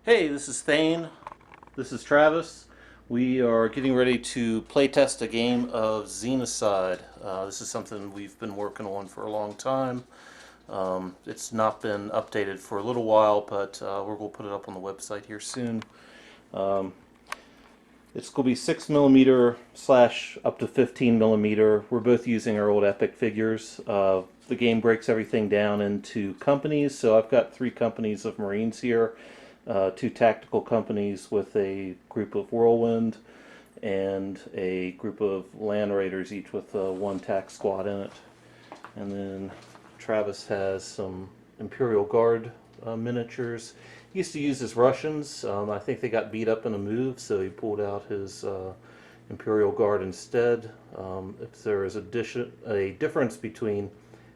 Hey, this is Thane. This is Travis. We are getting ready to playtest a game of Xenocide. This is something we've been working on for a long time. It's not been updated for a little while, but we're going to put it up on the website here soon. Um, it's going to be 6mm slash up to 15mm. We're both using our old Epic figures. The game breaks everything down into companies, so I've got 3 companies of Marines here. 2 tactical companies with a group of Whirlwind and a group of Land Raiders, each with 1 tac squad in it. And then Travis has some Imperial Guard miniatures. He used to use his Russians. I think they got beat up in a move, so he pulled out his Imperial Guard instead. If there is a difference between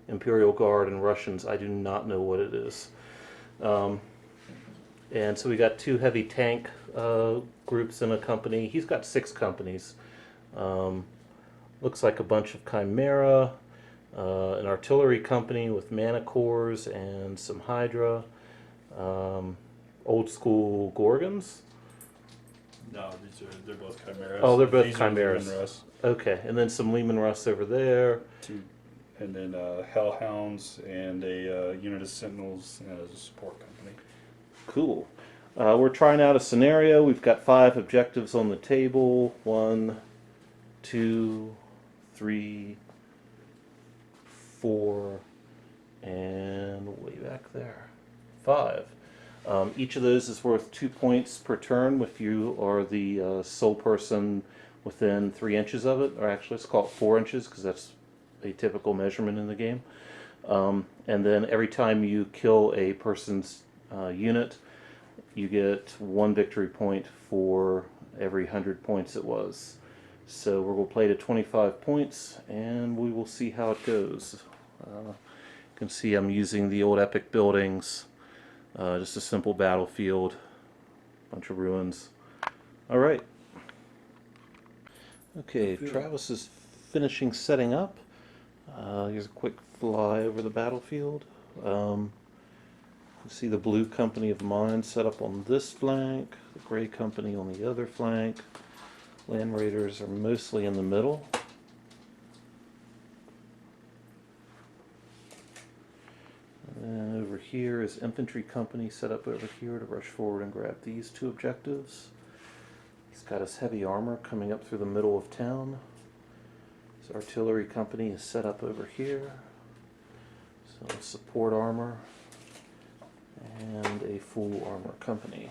Imperial Guard and Russians, I do not know what it is. And so we got 2 heavy tank groups in a company. He's got 6 companies. Looks like a bunch of Chimera, an artillery company with mana cores and some Hydra, old school Gorgons. No, they're both Chimeras. Oh, they're both These Chimeras. Are Lehman Russ. Okay, and then some Lehman Russ over there. And then Hellhounds and a unit of Sentinels as a support company. Cool. We're trying out a scenario. We've got 5 objectives on the table. 1, 2, 3, 4, and way back there, 5. Each of those is worth 2 points per turn if you are the sole person within 3 inches of it, or actually let's call it 4 inches because that's a typical measurement in the game. And then every time you kill a person's unit, you get 1 victory point for every 100 points it was. So we're going to play to 25 points and we will see how it goes. You can see I'm using the old Epic buildings, just a simple battlefield, bunch of ruins. Alright. Okay, Travis is finishing setting up. Here's a quick fly over the battlefield. You see the blue company of mine set up on this flank, the gray company on the other flank. Land Raiders are mostly in the middle. And then over here is infantry company set up over here to rush forward and grab these 2 objectives. He's got his heavy armor coming up through the middle of town. His artillery company is set up over here. So support armor and a full armor company.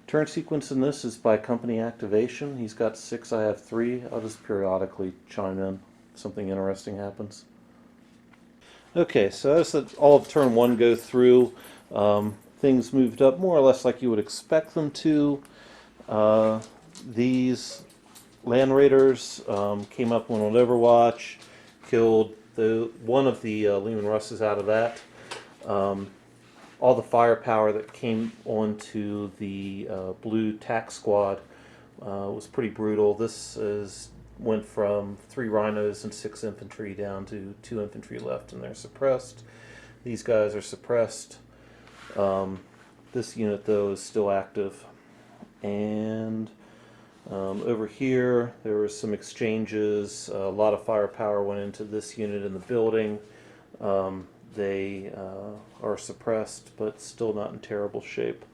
Turn sequence in this is by company activation. He's got 6, I have 3. I'll just periodically chime in if something interesting happens. Okay, so as all of turn 1 go through, things moved up more or less like you would expect them to. These Land Raiders came up on Overwatch, killed one of the Lehman Russes out of that. All the firepower that came onto the blue tac squad was pretty brutal. This went from 3 rhinos and 6 infantry down to 2 infantry left, and they're suppressed. These guys are suppressed. This unit, though, is still active. And over here, there were some exchanges. A lot of firepower went into this unit in the building. They are suppressed, but still not in terrible shape.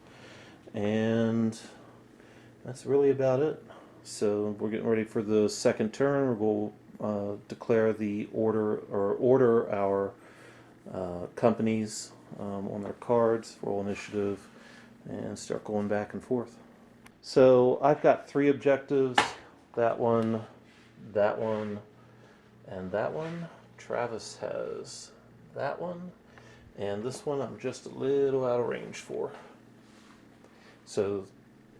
And that's really about it. So we're getting ready for the second turn. We'll declare the order our companies on their cards, roll initiative, and start going back and forth. So I've got 3 objectives, that one, and that one. Travis has that one, and this one I'm just a little out of range for. So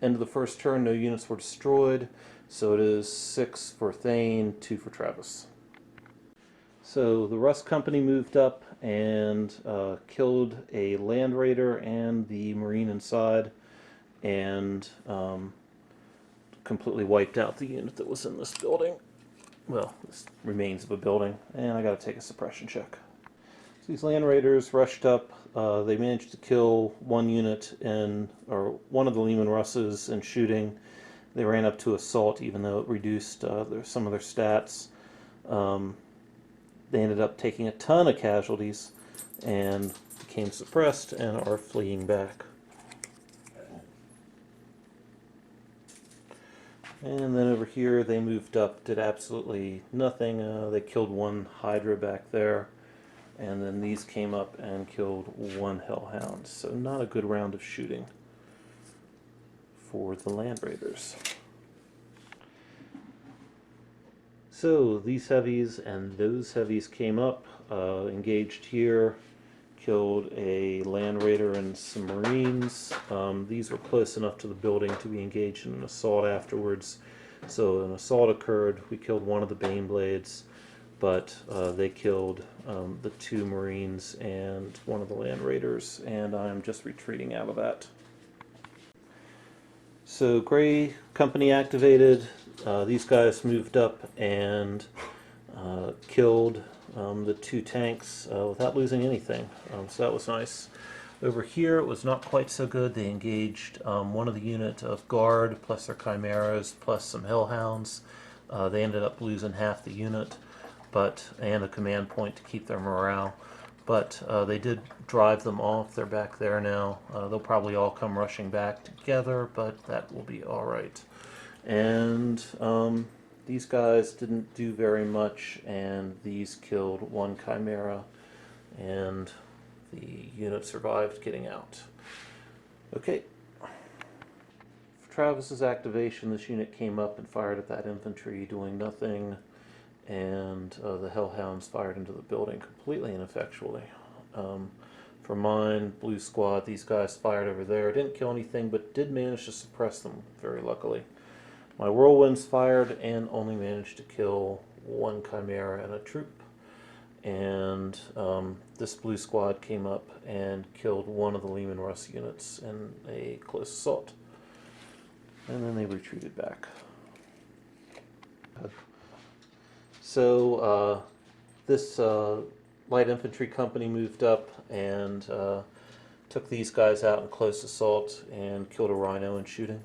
end of the first turn, no units were destroyed, so it is 6 for Thane, 2 for Travis. So the Russ Company moved up and killed a Land Raider and the Marine inside, and completely wiped out the unit that was in this building. Well, this remains of a building, and I gotta take a suppression check. So these Land Raiders rushed up they managed to kill one unit or one of the Lehman Russes in shooting. They ran up to assault, even though it reduced some of their stats. They ended up taking a ton of casualties and became suppressed and are fleeing back. And then over here they moved up, did absolutely nothing. They killed one Hydra back there. And then these came up and killed one Hellhound. So not a good round of shooting for the Land Raiders. So these heavies and those heavies came up, engaged here, killed a Land Raider and some Marines. These were close enough to the building to be engaged in an assault afterwards. So an assault occurred. We killed one of the Baneblades, but they killed the two Marines and one of the Land Raiders, and I'm just retreating out of that. So Gray Company activated. These guys moved up and killed the two tanks without losing anything, so that was nice. Over here it was not quite so good. They engaged one of the unit of Guard plus their Chimeras plus some Hellhounds. They ended up losing half the unit, and a command point to keep their morale. But they did drive them off. They're back there now. They'll probably all come rushing back together, but that will be alright. And these guys didn't do very much, and these killed one Chimera, and the unit survived getting out. Okay. For Travis's activation, this unit came up and fired at that infantry, doing nothing. And the Hellhounds fired into the building completely ineffectually. For mine, Blue Squad, these guys fired over there. Didn't kill anything, but did manage to suppress them, very luckily. My Whirlwinds fired and only managed to kill one Chimera and a troop. And this Blue Squad came up and killed one of the Lehman Russ units in a close assault. And then they retreated back. So this light infantry company moved up and took these guys out in close assault and killed a Rhino in shooting.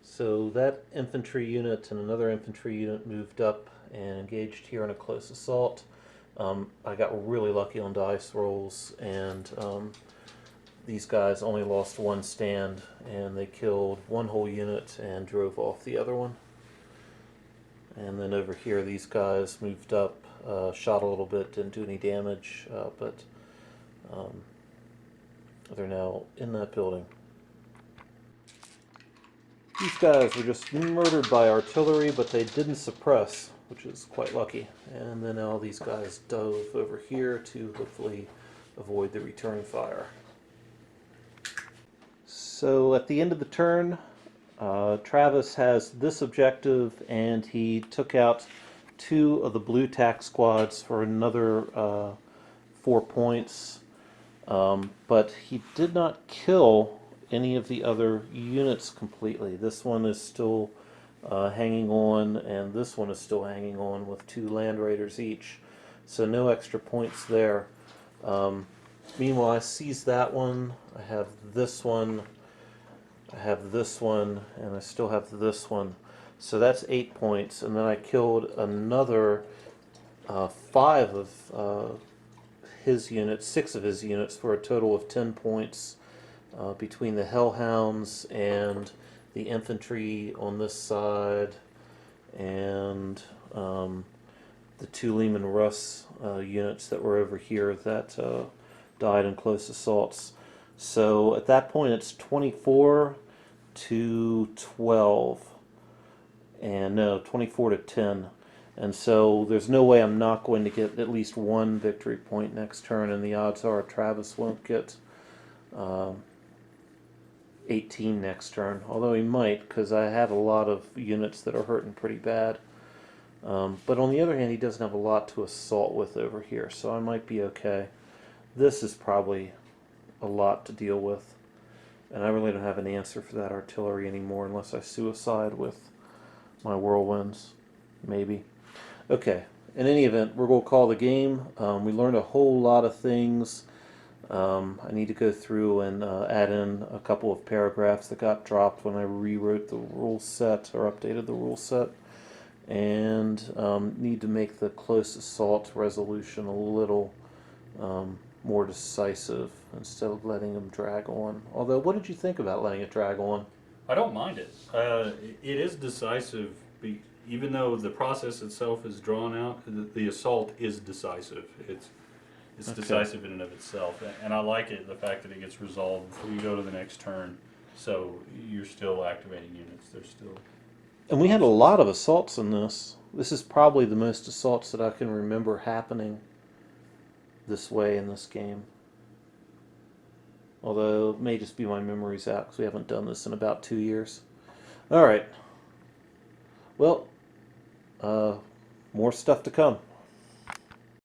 So that infantry unit and another infantry unit moved up and engaged here in a close assault. I got really lucky on dice rolls, and these guys only lost one stand, and they killed one whole unit and drove off the other one. And then over here, these guys moved up, shot a little bit, didn't do any damage, but they're now in that building. These guys were just murdered by artillery, but they didn't suppress, which is quite lucky. And then all these guys dove over here to hopefully avoid the return fire. So at the end of the turn, Travis has this objective, and he took out two of the blue tack squads for another 4 points, but he did not kill any of the other units completely. This one is still hanging on, and this one is still hanging on with two Land Raiders each, so no extra points there. Meanwhile, I seized that one. I have this one. I have this one, and I still have this one. So that's 8 points, and then I killed another 5 of his units, 6 of his units, for a total of 10 points between the Hellhounds and the infantry on this side, and the two Lehman Russ units that were over here that died in close assaults. So at that point, it's 24 to 12, and no, 24 to 10. And so there's no way I'm not going to get at least one victory point next turn, and the odds are Travis won't get 18 next turn, although he might, because I have a lot of units that are hurting pretty bad. But on the other hand, he doesn't have a lot to assault with over here, so I might be okay. This is probably a lot to deal with, and I really don't have an answer for that artillery anymore unless I suicide with my Whirlwinds, maybe. Okay, in any event, we're going to call the game. We learned a whole lot of things. I need to go through and add in a couple of paragraphs that got dropped when I rewrote the rule set or updated the rule set, and need to make the close assault resolution a little more decisive instead of letting them drag on. Although, what did you think about letting it drag on? I don't mind it. It is decisive, even though the process itself is drawn out. The assault is decisive. It's Okay. decisive in and of itself, and I like it. The fact that it gets resolved before you go to the next turn, so you're still activating units. They're still. And we had a lot of assaults in this. This is probably the most assaults that I can remember happening this way in this game. Although it may just be my memories out because we haven't done this in about 2 years. All right. Well, more stuff to come.